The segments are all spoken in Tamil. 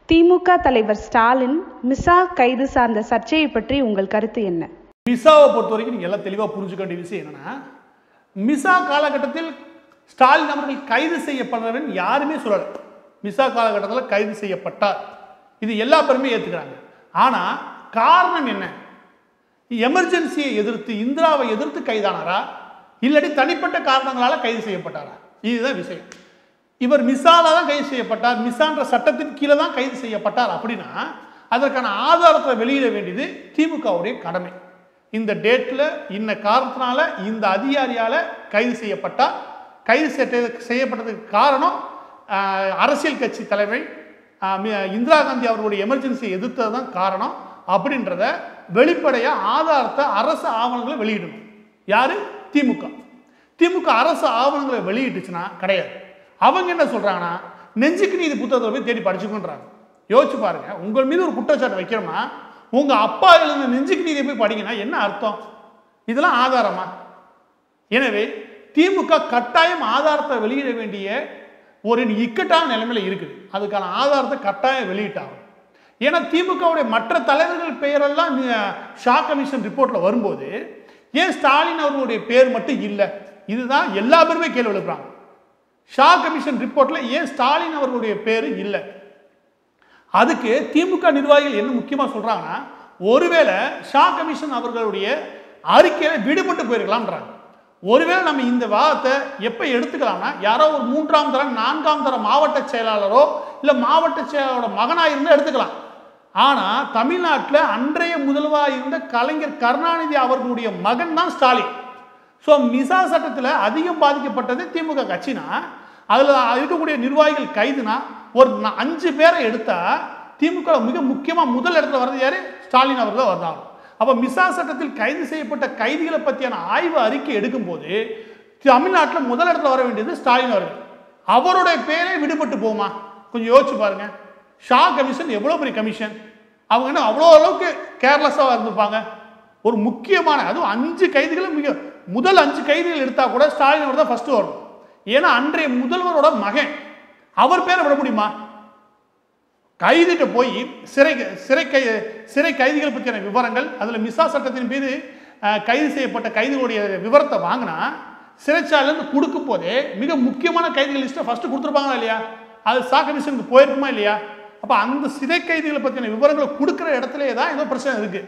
திமுக தலைவர் ஸ்டாலின் மிசா கைது சார்ந்த சர்ச்சையை பற்றி உங்கள் கருத்து என்ன? மிசாவை பொறுத்த வரைக்கும் நீங்கள் எல்லாம் தெளிவாக புரிஞ்சுக்க வேண்டிய விஷயம் என்னன்னா, மிசா காலகட்டத்தில் ஸ்டாலின் அவர்கள் கைது செய்யப்படுறவன் யாருமே சொல்லலை. மிசா காலகட்டத்தில் கைது செய்யப்பட்டார், இது எல்லா பேருமே ஏற்றுக்கிறாங்க. ஆனால் காரணம் என்ன? எமர்ஜென்சியை எதிர்த்து, இந்திராவை எதிர்த்து கைதானாரா, இல்லாட்டி தனிப்பட்ட காரணங்களால் கைது செய்யப்பட்டாரா? இதுதான் விஷயம். இவர் மிசால தான் கைது செய்யப்பட்டார், மிசான்ற சட்டத்தின் கீழே தான் கைது செய்யப்பட்டார் அப்படின்னா அதற்கான ஆதாரத்தை வெளியிட வேண்டியது திமுகவுடைய கடமை. இந்த டேட்டில் இன்ன காரணத்தினால இந்த அதிகாரியால் கைது செய்யப்பட்டார், கைது செய்யப்பட்டதுக்கு காரணம் அரசியல் கட்சி தலைமை இந்திரா காந்தி அவர்களுடைய எமர்ஜென்சியை எதிர்த்தது தான் காரணம் அப்படின்றத வெளிப்படையாக ஆதாரத்தை அரசு ஆவணங்களை வெளியிடணும். யாரு? திமுக. திமுக அரசு ஆவணங்களை வெளியிட்டுச்சுன்னா கிடையாது. அவங்க என்ன சொல்றாங்கன்னா, நெஞ்சுக்கு நீதி புத்தகத்தை போய் தேடி படிச்சுக்கொண்டாங்க. யோசிச்சு பாருங்க, உங்கள் மீது ஒரு குற்றச்சாட்டு வைக்கிறோமா, உங்க அப்பா எழுந்த நெஞ்சுக்கு நீதியை போய் படிங்கன்னா என்ன அர்த்தம்? இதெல்லாம் ஆதாரமா? எனவே திமுக கட்டாயம் ஆதாரத்தை வெளியிட வேண்டிய ஒரு இக்கட்டான நிலைமையில இருக்குது. அதுக்கான ஆதாரத்தை கட்டாயம் வெளியிட்டாங்க. ஏன்னா திமுகவுடைய மற்ற தலைவர்கள் பெயரெல்லாம் ஷா கமிஷன் ரிப்போர்ட்ல வரும்போது ஏன் ஸ்டாலின் அவர்களுடைய பேர் மட்டும் இல்லை? இதுதான் எல்லா பேருமே கேள்வி எழுப்புறாங்க. ஷா கமிஷன் ரிப்போர்ட்ல ஏன் ஸ்டாலின் அவர்களுடைய பேரு இல்லை? அதுக்கு திமுக நிர்வாகிகள் என்ன முக்கியமா சொல்றாங்கன்னா, ஒருவேளை ஷா கமிஷன் அவர்களுடைய அறிக்கையில விடுபட்டு போயிருக்கலாம்ன்றாங்க. ஒருவேளை நம்ம இந்த வாதத்தை எப்ப எடுத்துக்கலாம்னா, யாரோ ஒரு 3ஆம் தரம் 4ஆம் தரம் மாவட்ட செயலாளரோ இல்ல மாவட்ட செயலாளரோட மகனா இருந்து எடுத்துக்கலாம். ஆனா தமிழ்நாட்டில் அன்றைய முதல்வராக இருந்த கலைஞர் கருணாநிதி அவர்களுடைய மகன் தான் ஸ்டாலின். ஸோ மிசா சட்டத்தில் அதிகம் பாதிக்கப்பட்டது திமுக கட்சினா, அதில் இருக்கக்கூடிய நிர்வாகிகள் கைதுனா ஒரு 5 பேரை எடுத்தா திமுக மிக முக்கியமாக முதல் இடத்துல வர்றது யாரு? ஸ்டாலின் அவர்கள் வர்றாங்க. அப்போ மிசா சட்டத்தில் கைது செய்யப்பட்ட கைதிகளை பற்றியான ஆய்வு அறிக்கை எடுக்கும்போது தமிழ்நாட்டில் முதல் இடத்துல வர வேண்டியது ஸ்டாலின் அவர்கள். அவருடைய பேரே விடுபட்டு போகுமா? கொஞ்சம் யோசிச்சு பாருங்க. ஷா கமிஷன் எவ்வளோ பெரிய கமிஷன், அவங்க என்ன அவ்வளோ அளவுக்கு கேர்லெஸ்ஸாக இருந்திருப்பாங்க? ஒரு முக்கியமான, அதுவும் 5 கைதிகளும் முதல் 5 கைதிகள் எடுத்தா கூட ஸ்டாலின் அவர் தான் ஃபர்ஸ்ட் வரும். ஏன்னா அன்றைய முதல்வரோட மகன், அவர் பேரை விட முடியுமா? கைதிட்ட போய் சிறை கைதிகள் பற்றியான விவரங்கள், அதில் மிசா சட்டத்தின் மீது கைது செய்யப்பட்ட கைதிகளுடைய விவரத்தை வாங்கினா சிறைச்சாலையிலிருந்து கொடுக்கும் போதே மிக முக்கியமான கைதிகள் லிஸ்ட்டை ஃபர்ஸ்ட் கொடுத்துருப்பாங்களா இல்லையா? அது ஷா கமிஷனுக்கு போயிருக்குமா இல்லையா? அப்போ அந்த சிறை கைதிகளை பற்றின விவரங்களை கொடுக்குற இடத்துலேயே தான் ஏதோ பிரச்சனை இருக்கு.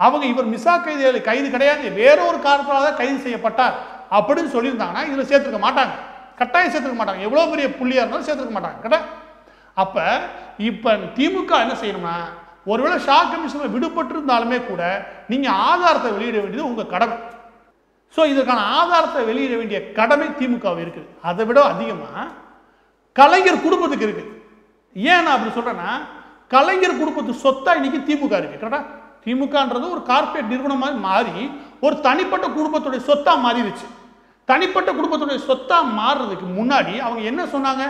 அவங்க இவர் மிசா கைது கிடையாது, வேற ஒரு காரணத்தால் தான் கைது செய்யப்பட்டார் அப்படின்னு சொல்லியிருந்தாங்கன்னா இதில் சேர்த்துக்க மாட்டாங்க, கட்டாயம் சேர்த்துக்க மாட்டாங்க. எவ்வளோ பெரிய புள்ளியாக இருந்தாலும் சேர்த்துக்க மாட்டாங்க கரெக்டா? அப்போ இப்போ திமுக என்ன செய்யணும்னா, ஒருவேளை ஷா கமிஷனில் விடுபட்டு இருந்தாலுமே கூட நீங்கள் ஆதாரத்தை வெளியிட வேண்டியது உங்கள் கடமை. ஸோ இதற்கான ஆதாரத்தை வெளியிட வேண்டிய கடமை திமுக இருக்குது. அதை விட அதிகமாக கலைஞர் குடும்பத்துக்கு இருக்கு. ஏன் நான் அப்படி சொல்றேன்னா, கலைஞர் குடும்பத்து சொத்தா இன்னைக்கு திமுக இருக்கு கரெக்டா? திமுகன்றது ஒரு கார்பரேட் நிறுவனமாக மாறி ஒரு தனிப்பட்ட குடும்பத்துடைய சொத்தா மாறிடுச்சு. தனிப்பட்ட குடும்பத்துடைய சொத்தா மாறுறதுக்கு முன்னாடி அவங்க என்ன சொன்னாங்க?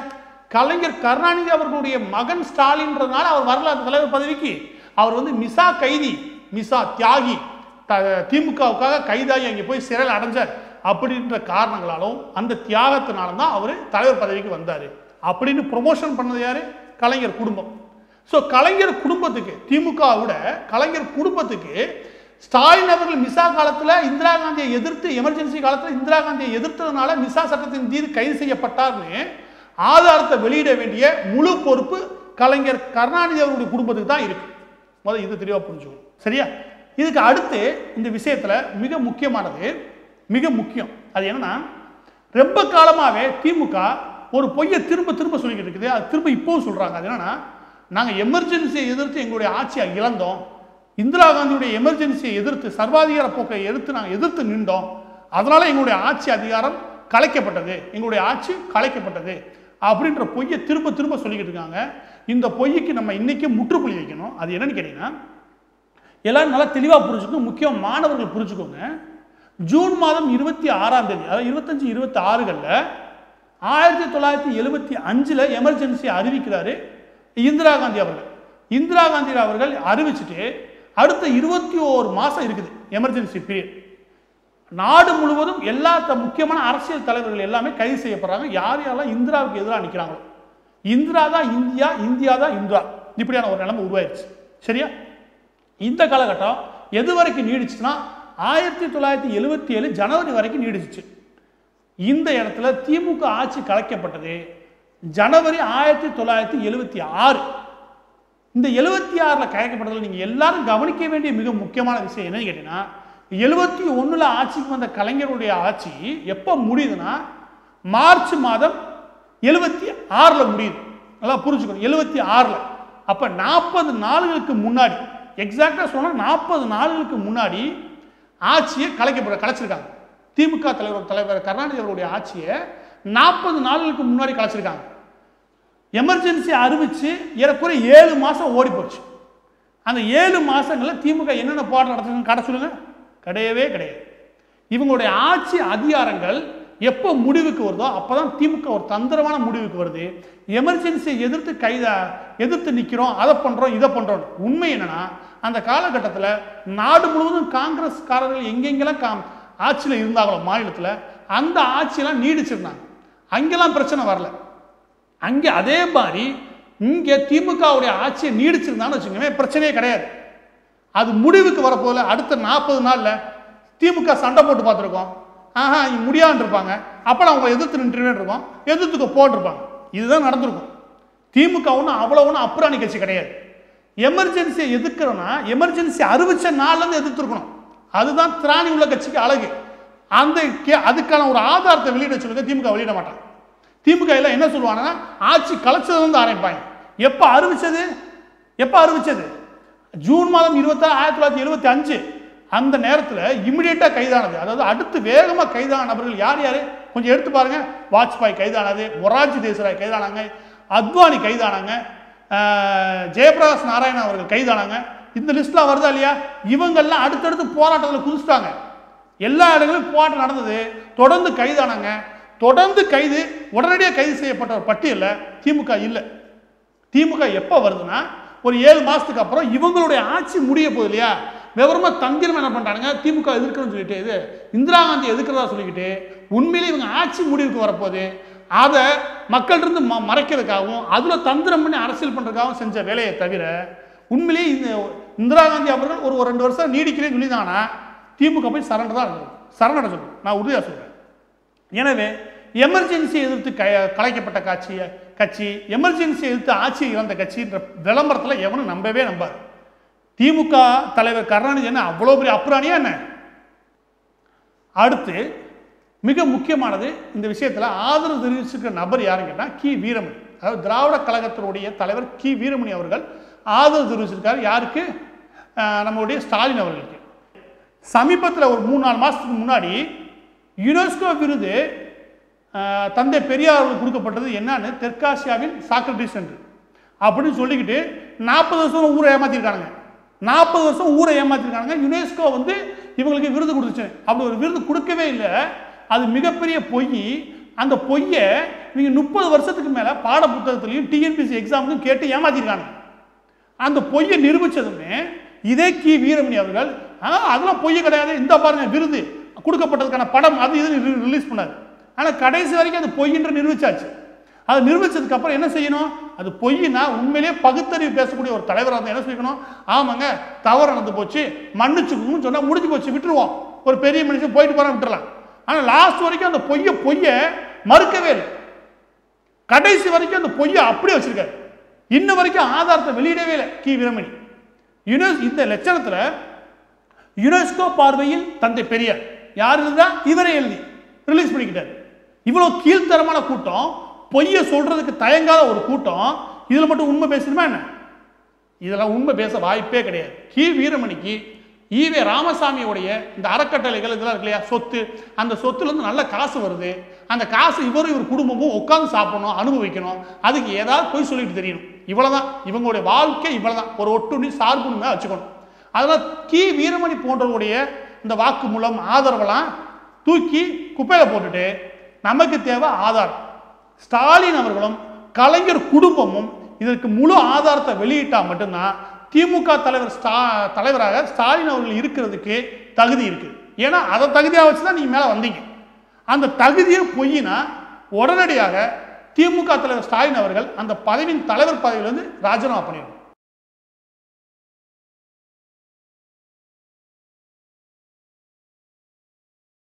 கலைஞர் கருணாநிதி அவர்களுடைய மகன் ஸ்டாலின்றதுனால அவர் வரல அந்த தலைவர் பதவிக்கு. அவர் மிசா கைதி, மிசா தியாகி, திமுகவுக்காக கைதாகி அங்கே போய் சிறையில் அடைஞ்சார் அப்படின்ற காரணங்களாலும் அந்த தியாகத்தினால தான் அவர் தலைவர் பதவிக்கு வந்தார் அப்படின்னு ப்ரொமோஷன் பண்ணது யாரு? கலைஞர் குடும்பம். ஸோ கலைஞர் குடும்பத்துக்கு, திமுக விட கலைஞர் குடும்பத்துக்கு ஸ்டாலின் அவர்கள் மிசா காலத்தில் இந்திரா காந்தியை எதிர்த்து, எமர்ஜென்சி காலத்தில் இந்திரா காந்தியை எதிர்த்ததுனால மிசா சட்டத்தின் மீது கைது செய்யப்பட்டார்னு ஆதாரத்தை வெளியிட வேண்டிய முழு பொறுப்பு கலைஞர் கருணாநிதி அவர்களுடைய குடும்பத்துக்கு தான் இருக்கு. முதல்ல இது தெளிவாக புரிஞ்சுக்கணும், சரியா? இதுக்கு அடுத்து இந்த விஷயத்துல மிக முக்கியமானது, மிக முக்கியம், அது என்னன்னா, ரொம்ப காலமாகவே திமுக ஒரு பொய்யை திரும்ப திரும்ப சொல்லிக்கிட்டு இருக்குது. அது திரும்ப இப்பவும் சொல்றாங்க. அது என்னன்னா, நாங்கள் எமர்ஜென்சியை எதிர்த்து எங்களுடைய ஆட்சியை இழந்தோம், இந்திரா காந்தியுடைய எமர்ஜென்சியை எதிர்த்து, சர்வாதிகார போக்கை நாங்கள் எதிர்த்து நின்றோம், அதனால எங்களுடைய ஆட்சி அதிகாரம் கலைக்கப்பட்டது, எங்களுடைய ஆட்சி கலைக்கப்பட்டது அப்படின்ற பொய்யை திரும்ப திரும்ப சொல்லிக்கிட்டு இருக்காங்க. இந்த பொய்க்கு நம்ம இன்னைக்கு முற்றுப்புள்ளி வைக்கணும். அது என்னன்னு கேட்டீங்கன்னா, எல்லாரும் நல்லா தெளிவாக புரிஞ்சுக்கணும், முக்கியம் மாணவர்கள் புரிஞ்சுக்கோங்க. ஜூன் மாதம் 26ஆம் தேதி, அதாவது 25, 26களில் 1975 எமர்ஜென்சி அறிவிக்கிறாரு இந்திரா காந்தி அவர்கள். இந்திரா காந்தி அவர்கள் அறிவிச்சுட்டு அடுத்த 21 மாதம் இருக்குது எமர்ஜென்சி பீரியட். நாடு முழுவதும் எல்லா முக்கியமான அரசியல் தலைவர்கள் எல்லாமே கைது செய்யப்படுறாங்க. யார் யாரெல்லாம் இந்திராவுக்கு எதிராக நிற்கிறாங்களோ, இந்திரா தான் இந்தியா, இந்தியா தான் இந்திரா, இப்படியான ஒரு நிலைமை உருவாயிருச்சு. சரியா? இந்த காலகட்டம் எது வரைக்கும் நீடிச்சுன்னா 1977 ஜனவரி வரைக்கும் நீடிச்சிச்சு. இந்த இடத்துல திமுக ஆட்சி கலைக்கப்பட்டது ஜனவரி 1976. இந்த 76ல் கலைக்கப்பட்டதில் நீங்க எல்லாரும் கவனிக்க வேண்டிய மிக முக்கியமான விஷயம் என்னன்னு கேட்டீங்கன்னா, 71ல் ஆட்சிக்கு வந்த கலைஞருடைய ஆட்சி எப்போ முடியுதுன்னா மார்ச் மாதம் 76ல் முடியுது. நல்லா புரிஞ்சுக்கணும், 76ல். அப்ப 40 நாளுகளுக்கு முன்னாடி, எக்ஸாக்டா சொன்னா 40 நாளுகளுக்கு முன்னாடி ஆட்சியை கலைச்சிருக்காங்க. திமுக தலைவர் கருணாநிதி அவருடைய ஆட்சியை 40 நாளுகளுக்கு முன்னாடி கலைச்சிருக்காங்க. எமர்ஜென்சி அறிவிச்சு ஏறக்குறைய 7 மாசம் ஓடி போச்சு. அந்த 7 மாசங்கள்ல திமுக என்னென்ன போராட்டம் நடத்துங்க கடை சொல்லுங்க? கிடையவே கிடையாது. இவங்களுடைய ஆட்சி அதிகாரங்கள் எப்போ முடிவுக்கு வருதோ அப்பதான் திமுக ஒரு தந்திரமான முடிவுக்கு வருது. எமர்ஜென்சியை எதிர்த்து நிக்கிறோம், அதை பண்றோம், இதை பண்றோம். உண்மை என்னன்னா, அந்த காலகட்டத்தில் நாடு முழுவதும் காங்கிரஸ்காரர்கள் எங்கெங்கெல்லாம் ஆட்சியில் இருந்தாங்களோ மாநிலத்தில், அந்த ஆட்சியெல்லாம் நீடிச்சிருந்தாங்க. அங்கெல்லாம் பிரச்சனை வரல. அங்கே அதே மாதிரி இங்கே திமுகவுடைய ஆட்சியை நீடிச்சிருந்தான்னு வச்சுக்கோங்க, பிரச்சனையே கிடையாது. அது முடிவுக்கு வரப்போல அடுத்த 40 நாள்ல திமுக சண்டை போட்டு பார்த்துருக்கோம். முடியான்னு இருப்பாங்க. அப்போ அவங்க எதிர்த்து நின்று இருக்கோம், எதிர்த்துக்க போட்டிருப்பாங்க. இதுதான் நடந்திருக்கும். திமுக ஒன்றும் அவ்வளோ ஒன்றும் அப்புறாணி கட்சி கிடையாது. எமர்ஜென்சியை எதிர்க்கிறோன்னா எமர்ஜென்சி அறிவிச்ச நாள்லேருந்து எதிர்த்துருக்கணும். அதுதான் திராணி உள்ள கட்சிக்கு அழகு. அதுக்கான ஒரு ஆதாரத்தை வெளியிட சொல்லுங்க, திமுக வெளியிட மாட்டாங்க. திமுக எல்லாம் என்ன சொல்லுவாங்கன்னா, ஆட்சி கலைச்சது வந்து ஆரம்பிப்பாங்க. எப்போ அறிவிச்சது? ஜூன் மாதம் 26, 1975. அந்த நேரத்தில் இமிடியேட்டா கைதானது, அதாவது அடுத்து வேகமாக கைதான நபர்கள் யார் யாரு கொஞ்சம் எடுத்து பாருங்க. வாஜ்பாய் கைதானது, மொரார்ஜி தேசாய் கைதானாங்க, அத்வானி கைதானாங்க, ஜெயபிரகாஷ் நாராயணன் அவர்கள் கைதானாங்க. இந்த லிஸ்ட்லாம் வருதா இல்லையா? இவங்கெல்லாம் அடுத்தடுத்து போராட்டத்தில் குதிச்சிட்டாங்க. எல்லா இடங்களிலும் போராட்டம் நடந்தது. தொடர்ந்து கைதானாங்க. தொடர்ந்து உடனடியாக கைது செய்யப்பட்ட ஒரு பட்டியலில் திமுக இல்லை. திமுக எப்போ வருதுன்னா ஒரு 7 மாசத்துக்கு அப்புறம் இவங்களுடைய ஆட்சி முடிய போகுது இல்லையா, விவரமா தந்திரம் என்ன பண்றாங்க, திமுக எதிர்க்கணும்னு சொல்லிட்டு இது இந்திரா காந்தி எதிர்க்கிறதா சொல்லிக்கிட்டு உண்மையிலே இவங்க ஆட்சி முடிவுக்கு வரப்போகுது. அதை மக்களிருந்து மறைக்கிறதுக்காகவும் அதுல தந்திரம் பண்ணி அரசியல் பண்றதுக்காகவும் செஞ்ச வேலையை தவிர உண்மையிலேயே இந்த இந்திரா காந்தி அவர்கள் ஒரு 2 வருஷம் நீடிக்கிறேன்னு சொல்லிதாங்கன்னா திமுக போய் சரணட சொல்லுங்க, நான் உறுதியாக சொல்றேன். எனவே எமர்ஜென்சி எதிர்த்து கலைக்கப்பட்ட கட்சி எமர்ஜென்சி எதிர்த்து ஆட்சி இழந்த கட்சின்ற விளம்பரத்தில் எவனும் நம்பவே நம்பாது. திமுக தலைவர் கருணாநிதி என்ன அவ்வளோ பெரிய அப்புறாணியா என்ன? அடுத்து மிக முக்கியமானது இந்த விஷயத்தில் ஆதரவு தெரிவிச்சிருக்கிற நபர் யாருன்னு கேட்டால் கி வீரமணி. அதாவது திராவிட கழகத்தினுடைய தலைவர் கி வீரமணி அவர்கள் ஆதரவு தெரிவிச்சிருக்காரு. யாருக்கு? நம்மளுடைய ஸ்டாலின் அவர்களுக்கு. சமீபத்தில் ஒரு 3-4 மாதத்துக்கு முன்னாடி யுனெஸ்கோ விருது தந்தை பெரியார் அவர்களுக்கு கொடுக்கப்பட்டது. என்னன்னு, தெற்காசியாவின் சாக்ரட்டிஸ் சென்டர் அப்படின்னு சொல்லிக்கிட்டு 40 வருஷம் ஊரை ஏமாத்திருக்காங்க. 40 வருஷம் ஊரை ஏமாத்திருக்காங்க. யுனெஸ்கோ வந்து இவங்களுக்கு விருது கொடுத்துச்சு. அப்படி ஒரு விருது கொடுக்கவே இல்லை. அது மிகப்பெரிய பொய். அந்த பொய்யை நீங்க 30 வருஷத்துக்கு மேல பாட புத்தகத்திலையும் டிஎன்பிசி எக்ஸாமுக்கும் கேட்டு ஏமாத்திருக்காங்க. அந்த பொய்யை நிரூபிச்சதுமே இதே கி வீரமணி அவர்கள் அதெல்லாம் பொய்ய கிடையாது, இந்த பாருங்க விருது கொடுக்கப்பட்டதுக்கான படம் அது இது ரிலீஸ் பண்ணாரு. ஆனா கடைசி வரைக்கும் அது பொய்ன்ற நிரூபிச்சாச்சு. அது நிரூபிச்சதுக்கு அப்புறம் என்ன செய்யணும்? அது பொய்னா உண்மையிலேயே பகுத்தறிவு பேசக்கூடிய ஒரு தலைவராக இருந்தால் என்ன செய்யணும்? ஆமாங்க தவறு நடந்து போச்சு, மன்னிச்சுக்கணும்னு சொன்னா முடிஞ்சு போச்சு, விட்டுருவோம். ஒரு பெரிய மனுஷன் போயிட்டு போற விட்டுறலாம். ஆனா லாஸ்ட் வரைக்கும் அந்த பொய்ய மறுக்கவே இல்லை. கடைசி வரைக்கும் அந்த பொய்யை அப்படியே வச்சிருக்காரு. இன்ன வரைக்கும் ஆதாரத்தை வெளியிடவே இல்லை கி வீரமணி. இந்த லட்சணத்துல யுனெஸ்கோ பார்வையில் தந்தை பெரியார் யார் இருந்தா இவரை எழுதி ரிலீஸ் பண்ணிக்கிட்டார். இவ்வளவு கீழ்த்தரமான கூட்டம், பொய்ய சொல்றதுக்கு தயங்காத ஒரு கூட்டம், இதுல மட்டும் உண்மை பேசணுமா என்ன? இதெல்லாம் உண்மை பேச வாய்ப்பே கிடையாது. கி வீரமணிக்கு ஈவே ராமசாமியோடைய இந்த அறக்கட்டளைகள் இதெல்லாம் இருக்கு இல்லையா, சொத்து, அந்த சொத்துல இருந்து நல்ல காசு வருது. அந்த காசு இவர் குடும்பமும் உட்காந்து சாப்பிடணும், அனுபவிக்கணும். அதுக்கு ஏதாவது போய் சொல்லிட்டு தெரியணும். இவ்வளவுதான் இவங்களுடைய வாழ்க்கை. இவ்வளவுதான் ஒரு ஒட்டுண்ணி சார்புன்னு வச்சுக்கணும். அதனால கி வீரமணி போன்றவருடைய இந்த வாக்கு மூலம் ஆதரவெல்லாம் தூக்கி குப்பையில போட்டுட்டு நமக்கு தேவை ஆதாரம். ஸ்டாலின் அவர்களும் கலைஞர் குடும்பமும் இதற்கு முழு ஆதாரத்தை வெளியிட்டா மட்டும்தான் திமுக தலைவராக ஸ்டாலின் அவர்கள் இருக்கிறதுக்கு தகுதி இருக்கு. ஏன்னா அதை தகுதியாக வச்சுதான் நீங்க மேல வந்தீங்க. அந்த தகுதியை பொய்யினா உடனடியாக திமுக தலைவர் ஸ்டாலின் அவர்கள் அந்த தலைவர் பதவியிலிருந்து ராஜினாமா பண்ணிடுவார்.